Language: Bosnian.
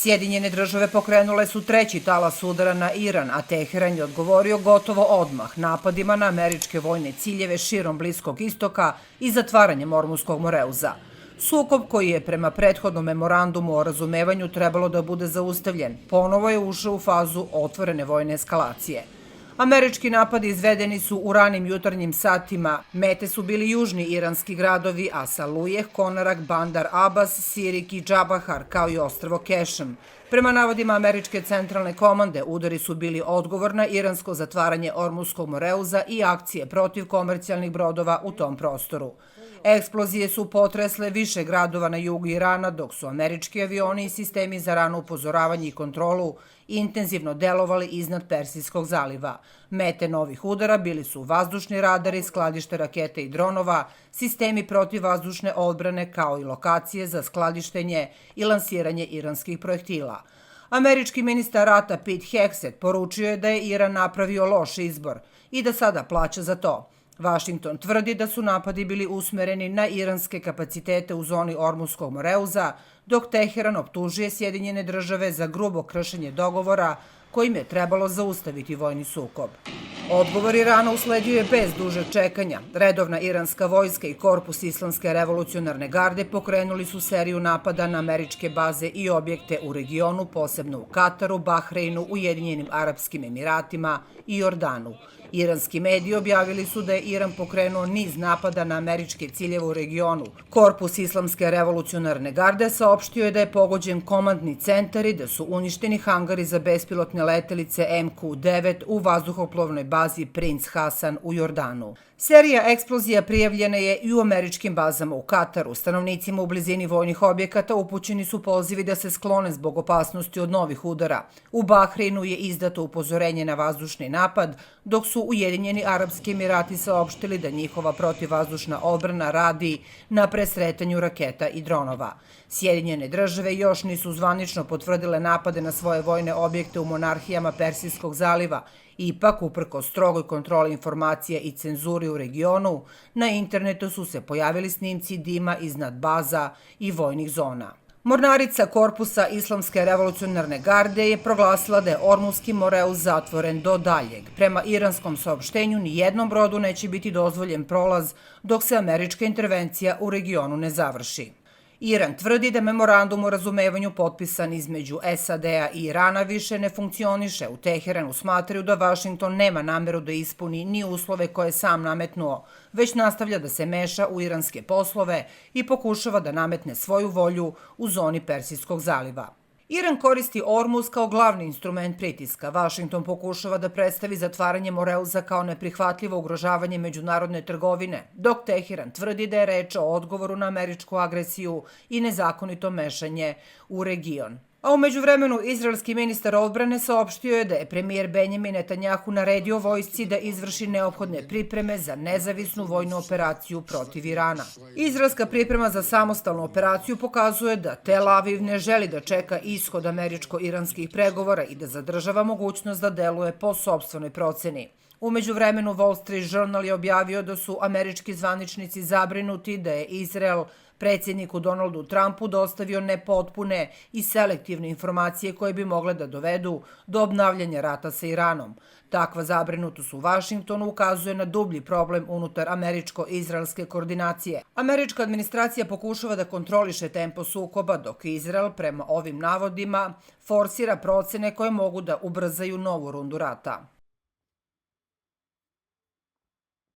Sjedinjene države pokrenule su treći talas udara na Iran, a Teheran je odgovorio gotovo odmah napadima na američke vojne ciljeve širom Bliskog istoka i zatvaranjem Ormuskog Moreuza. Sukob koji je prema prethodnom memorandumu o razumevanju trebalo da bude zaustavljen, ponovo je ušao u fazu otvorene vojne eskalacije. Američki napadi izvedeni su u ranim jutarnjim satima. Mete su bili južni iranski gradovi Asalujeh, Konarak, Bandar Abbas, Sirik i Džabahar, kao i ostrvo Kešem. Prema navodima američke centralne komande, udari su bili odgovor na iransko zatvaranje Ormuskog Moreuza i akcije protiv komercijalnih brodova u tom prostoru. Eksplozije su potresle više gradova na jugu Irana, dok su američki avioni i sistemi za rano upozoravanje i kontrolu intenzivno delovali iznad Persijskog zaliva. Mete novih udara bili su vazdušni radari, skladište raketa i dronova, sistemi protivvazdušne odbrane kao i lokacije za skladištenje i lansiranje iranskih projektila. Američki ministar rata Pete Hegseth poručio je da je Iran napravio loš izbor i da sada plaća za to. Vašington tvrdi da su napadi bili usmereni na iranske kapacitete u zoni Ormuskog Moreuza, dok Teheran optužuje Sjedinjene države za grubo kršenje dogovora kojim je trebalo zaustaviti vojni sukob. Odgovor Irana usledio je bez dužeg čekanja. Redovna iranska vojska i korpus Islamske revolucionarne garde pokrenuli su seriju napada na američke baze i objekte u regionu, posebno u Kataru, Bahreinu, Ujedinjenim Arapskim Emiratima i Jordanu. Iranski mediji objavili su da je Iran pokrenuo niz napada na američke ciljeve u regionu. Korpus Islamske revolucionarne garde saopštio je da je pogođen komandni centar i da su uništeni hangari za bespilotne letelice MQ-9 u vazduhoplovnoj bazi Prince Hasan u Jordanu. Serija eksplozija prijavljena je i u američkim bazama u Kataru. Stanovnicima u blizini vojnih objekata upućeni su pozivi da se sklone zbog opasnosti od novih udara. U Bahreinu je izdato upozorenje na vazdušni napad, dok su Ujedinjeni Arapski Emirati saopštili da njihova protivvazdušna odbrana radi na presretanju raketa i dronova. Sjedinjene države još nisu zvanično potvrdile napade na svoje vojne objekte u monarhijama Persijskog zaliva. Ipak, uprkos strogoj kontroli informacija i cenzuri u regionu, na internetu su se pojavili snimci dima iznad baza i vojnih zona. Mornarica korpusa Islamske revolucionarne garde je proglasila da je Ormuski Moreuz zatvoren do daljeg. Prema iranskom saopštenju, ni jednom brodu neće biti dozvoljen prolaz dok se američka intervencija u regionu ne završi. Iran tvrdi da memorandum o razumevanju potpisan između SAD-a i Irana više ne funkcioniše. U Teheranu smatraju da Vašington nema nameru da ispuni ni uslove koje je sam nametnuo, već nastavlja da se meša u iranske poslove i pokušava da nametne svoju volju u zoni Persijskog zaliva. Iran koristi Ormuz kao glavni instrument pritiska. Vašington pokušava da predstavi zatvaranje Moreuza kao neprihvatljivo ugrožavanje međunarodne trgovine, dok Teheran tvrdi da je reč o odgovoru na američku agresiju i nezakonito mešanje u region. A u međuvremenu izraelski ministar odbrane saopštio je da je premijer Benjamin Netanjahu naredio vojsci da izvrši neophodne pripreme za nezavisnu vojnu operaciju protiv Irana. Izraelska priprema za samostalnu operaciju pokazuje da Tel Aviv ne želi da čeka ishod američko-iranskih pregovora i da zadržava mogućnost da deluje po sopstvenoj proceni. U međuvremenu Wall Street Journal je objavio da su američki zvaničnici zabrinuti da je Izrael predsjedniku Donaldu Trumpu dostavio nepotpune i selektivne informacije koje bi mogle da dovedu do obnavljanja rata sa Iranom. Takva zabrinutost u Vašingtonu ukazuje na dublji problem unutar američko-izraelske koordinacije. Američka administracija pokušava da kontroliše tempo sukoba, dok Izrael, prema ovim navodima, forsira procene koje mogu da ubrzaju novu rundu rata.